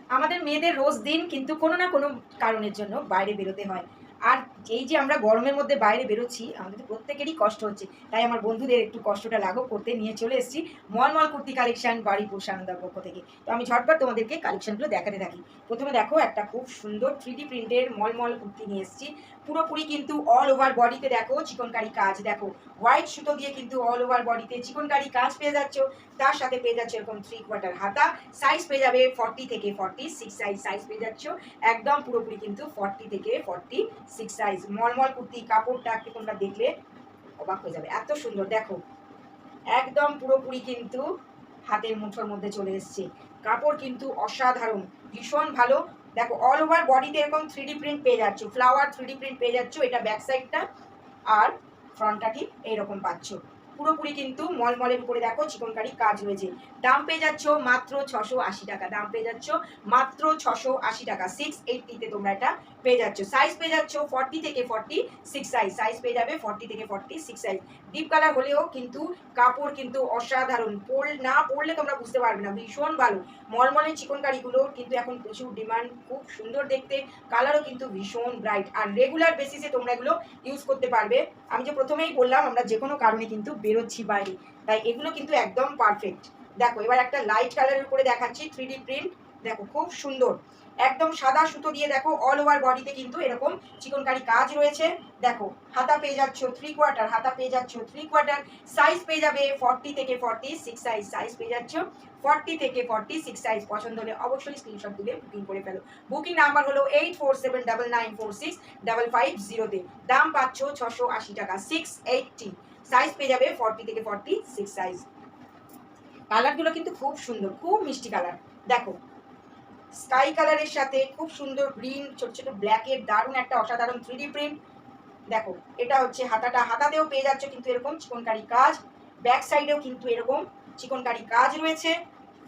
আমাদের মেয়েদের রোজ দিন কিন্তু কোনো না কোনো কারণের জন্য বাইরে বেরোতে হয়। আর এই যে আমরা গরমের মধ্যে বাইরে বেরোচ্ছি, আমাদের তো প্রত্যেকেরই কষ্ট হচ্ছে। তাই আমার বন্ধুদের একটু কষ্টটা লাঘব করতে নিয়ে চলে এসেছি মলমল কুর্তি কালেকশন বারুইপুর সানন্দার পক্ষ থেকে। তো আমি ঝটপট তোমাদেরকে কালেকশনগুলো দেখাতে থাকি। প্রথমে দেখো একটা খুব সুন্দর 3D প্রিন্টের মলমল কুর্তি নিয়ে এসেছি। পুরোপুরি কিন্তু অল ওভার বডিতে দেখো চিকনকারি কাজ, দেখো হোয়াইট সুতো দিয়ে কিন্তু অল ওভার বডিতে চিকনকারি কাজ পেয়ে যাচ্ছ। তার সাথে পেয়ে যাচ্ছে এরকম 3/4 হাতা। সাইজ পেয়ে যাবে 40 থেকে 46 সাইজ পেয়ে যাচ্ছ। একদম পুরোপুরি কিন্তু 40 থেকে 46 সাইজ। মলমল কুর্তি কাপড়টাকে তোমরা দেখলে অবাক হয়ে যাবে, এত সুন্দর। দেখো একদম পুরোপুরি কিন্তু হাতের মুঠোর মধ্যে চলে এসছে। কাপড় কিন্তু অসাধারণ, ভীষণ ভালো। দেখো অল ওভার বডিতে এরকম 3D প্রিন্ট পেয়ে যাচ্ছ, ফ্লাওয়ার 3D প্রিন্ট পেয়ে যাচ্ছ। এটা ব্যাক সাইডটা, আর ফ্রন্টটা ঠিক এইরকম পাচ্ছ। পুরোপুরি কিন্তু মলমলের উপরে দেখো চিকনকারি কাজ রয়েছে। দাম পেয়ে যাচ্ছ মাত্র 680 টাকা। দাম পেয়ে যাচ্ছ মাত্র 680 টাকা। 680-তে তোমরা এটা পেয়ে যাচ্ছ। সাইজ পেয়ে যাচ্ছ 40 থেকে 46 সাইজ পেয়ে যাবে 40 থেকে 46 সাইজ। ডিপ কালার হলেও কিন্তু কাপড় কিন্তু অসাধারণ, না পরলে তোমরা বুঝতে পারবে না, ভীষণ ভালো। মলমলের চিকনকারিগুলো কিন্তু এখন প্রচুর ডিমান্ড, খুব সুন্দর দেখতে, কালারও কিন্তু ভীষণ ব্রাইট। আর রেগুলার বেসিসে তোমরা এগুলো ইউজ করতে পারবে। আমি যে প্রথমেই বললাম আমরা যে কোনো কারণে কিন্তু বেরোচ্ছি বাইরে, তাই এগুলো কিন্তু একদম পারফেক্ট। দেখো এবার একটা লাইট কালারের উপরে দেখাচ্ছি 3D প্রিন্ট। দেখো খুব সুন্দর, একদম সাদা সুতো দিয়ে দেখো অল ওভার বডিতে কিন্তু এরকম চিকনকারি কাজ রয়েছে। দেখো হাতা পেয়ে যাচ্ছ 3/4, হাতা পেয়ে যাচ্ছ 3/4। সাইজ পেয়ে যাবে 40 থেকে 46 সাইজ পেয়ে যাচ্ছ 40 থেকে 46 সাইজ। পছন্দ হলে অবশ্যই স্ক্রিনশট তুলে বুকিং করে ফেলো। বুকিং নাম্বার হলো 8479946550-তে। দাম পাচ্ছ 680 টাকা। 680 সাইজ পেয়ে যাবে 40 থেকে 46 সাইজ। কালারগুলো কিন্তু খুব সুন্দর, খুব মিষ্টি কালার। দেখো স্কাই কালারের সাথে খুব সুন্দর গ্রিন, ছোট ছোট ব্ল্যাকের দারুণ একটা অসাধারণ 3D প্রিন্ট। দেখো এটা হচ্ছে হাতাটা, হাতাতেও পেয়ে যাচ্ছে কিন্তু এরকম চিকনকারি কাজ। ব্যাক সাইডেও কিন্তু এরকম চিকনকারি কাজ রয়েছে।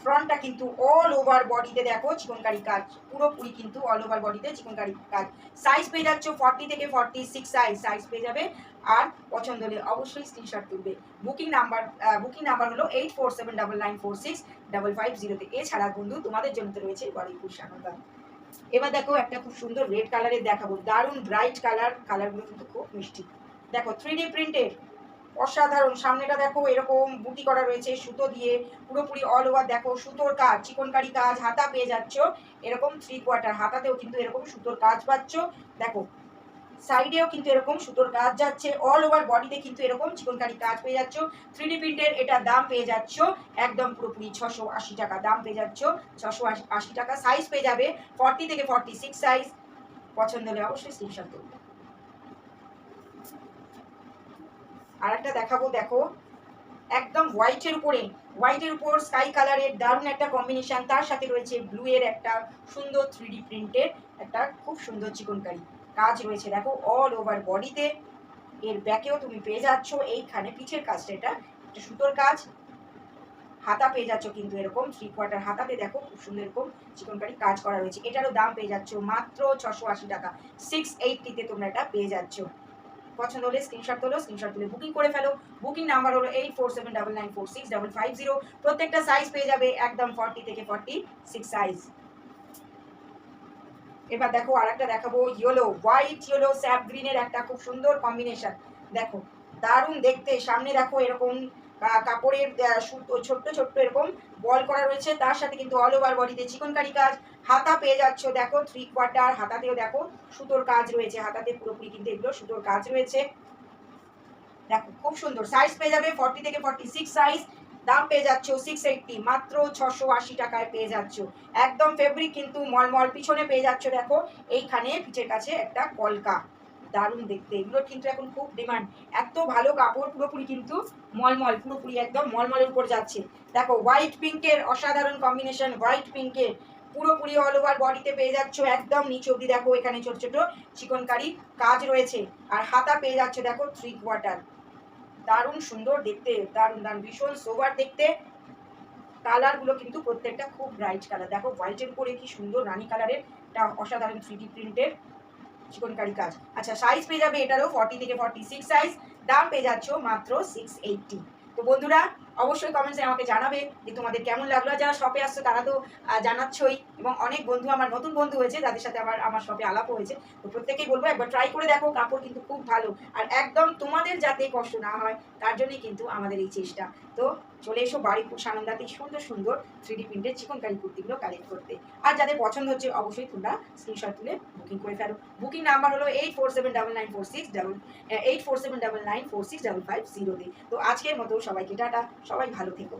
ফ্রন্টটা কিন্তু অল ওভার বডিতে দেখো চিকনকারি কাজ, পুরোপুরি কিন্তু অল ওভার বডিতে চিকনকারি কাজ। সাইজ পেয়ে যাচ্ছ 40 থেকে 46 সাইজ পেয়ে যাবে। আর পছন্দ হলে অবশ্যই স্ক্রিনশট তুলবে। বুকিং নাম্বার হলো 8479946550-তে। এছাড়া বন্ধু তোমাদের জন্য তো রয়েছে বারুইপুর সানন্দা। এবার দেখো একটা খুব সুন্দর রেড কালারের দেখাবো, দারুণ ব্রাইট কালার, কালারগুলো কিন্তু খুব মিষ্টি। দেখো 3D প্রিন্টের অসাধারণ। সামনেটা দেখো এরকম বুটি করা রয়েছে সুতো দিয়ে, পুরোপুরি অল ওভার দেখো সুতোর কাজ, চিকনকারি কাজ। হাতা পেয়ে যাচ্ছ এরকম 3/4, হাতাতেও কিন্তু এরকম সুতোর কাজ পাচ্ছ। দেখো সাইডেও কিন্তু এরকম সুতোর কাজ যাচ্ছে। অল ওভার বডিতে কিন্তু এরকম চিকনকারি কাজ পেয়ে যাচ্ছ 3D প্রিন্টের। এটা দাম পেয়ে যাচ্ছ একদম পুরোপুরি 680 টাকা। দাম পেয়ে যাচ্ছ 680 টাকা। সাইজ পেয়ে যাবে 40 থেকে 46 সাইজ। পছন্দ হলে অবশ্যই স্ক্রিনশট করবে। আর একটা দেখাবো, দেখো একদম হোয়াইটের উপর স্কাই কালারের দারুণ একটা কম্বিনেশন। তার সাথে রয়েছে ব্লু এর একটা সুন্দর 3D প্রিন্টের একটা খুব সুন্দর চিকনকারি কাজ রয়েছে। দেখো অল ওভার বডিতে। এর ব্যাকেও তুমি পেয়ে যাচ্ছ এইখানে পিছের কাজটা, এটা একটা সুতোর কাজ। হাতা পেয়ে যাচ্ছ কিন্তু এরকম 3/4 হাতাতে দেখো খুব সুন্দর এরকম চিকনকারি কাজ করা রয়েছে। এটারও দাম পেয়ে যাচ্ছ মাত্র 680 টাকা। 680-তে তোমরা এটা পেয়ে যাচ্ছ। পছন্দ হলে স্ক্রিনশট তোলো, স্ক্রিনশট তুলে বুকিং করে ফেলো। বুকিং নাম্বার হলো 8479946550। প্রত্যেকটা সাইজ পেয়ে যাবে একদম 40 থেকে 46 সাইজ। এবার দেখো আরেকটা দেখাবো হোয়াইট ইয়েলো স্যাপ গ্রিনের একটা খুব সুন্দর কম্বিনেশন। দেখো দারুণ দেখতে। সামনে দেখো এরকম কাপড়ের ছোট্ট ছোট্ট এরকম বল করা রয়েছে। তার সাথে কিন্তু অল ওভার বডিতে চিকনকারি কাজ। হাতা পেয়ে যাচ্ছ দেখো 3/4, হাতাতেও দেখো সুতোর কাজ রয়েছে। হাতাতে পুরোপুরি কিন্তু এগুলো সুতোর কাজ রয়েছে। দেখো খুব সুন্দর। সাইজ পেয়ে যাবে 40 থেকে 46 সাইজ। দাম পেয়ে যাচ্ছ 680, মাত্র 680 টাকায় পেয়ে যাচ্ছ। একদম ফেব্রিক কিন্তু মলমল। পিছনে পেয়ে যাচ্ছ দেখো এইখানে পিঠের কাছে একটা কলকা, দারুণ দেখতে। এগুলোর কিন্তু এখন খুব ডিমান্ড, এত ভালো কাপড়, পুরোপুরি কিন্তু মলমল, পুরোপুরি একদম মলমলের উপর যাচ্ছে। দেখো হোয়াইট পিঙ্কের অসাধারণ কম্বিনেশন, হোয়াইট পিঙ্কের পুরোপুরি অল ওভার বডিতে পেয়ে যাচ্ছ একদম নিচে অব্দি। দেখো এখানে ছোট ছোট চিকনকারি কাজ রয়েছে। আর হাতা পেয়ে যাচ্ছে দেখো 3/4। দারুণ সুন্দর দেখতে, দারুণ ভীষণ সোবার দেখতে। কালারগুলো কিন্তু প্রত্যেকটা খুব ব্রাইট কালার। দেখো হোয়াইটের উপরে কি সুন্দর রানী কালারের একটা অসাধারণ 3D প্রিন্টের চিকনকারি কাজ। আচ্ছা সাইজ পেয়ে যাবে এটারও 40 থেকে 46 সাইজ। দাম পেয়ে যাচ্ছ মাত্র 680। তো বন্ধুরা অবশ্যই কমেন্টসে আমাকে জানাবে যে তোমাদের কেমন লাগলো। আর যারা শপে আসছো তারা তো জানাচ্ছই, এবং অনেক বন্ধু আমার নতুন বন্ধু হয়েছে যাদের সাথে আমার শপে আলাপও হয়েছে। তো প্রত্যেকেই বলবো একবার ট্রাই করে দেখো, কাপড় কিন্তু খুব ভালো। আর একদম তোমাদের যাতে কষ্ট না হয় তার জন্যই কিন্তু আমাদের এই চেষ্টা। তো চলে এসো বাড়িপুর সানন্দাতে সুন্দর সুন্দর 3D প্রিন্টের চিকনকারি কুর্তিগুলো কালেক্ট করতে। আর যাদের পছন্দ হচ্ছে অবশ্যই তোমরা স্ক্রিনশট তুলে বুকিং করে ফেলো। বুকিং নাম্বার হলো 8479946550। তো আজকের মতো সবাইকে টাটা, সবাই ভালো থেকো।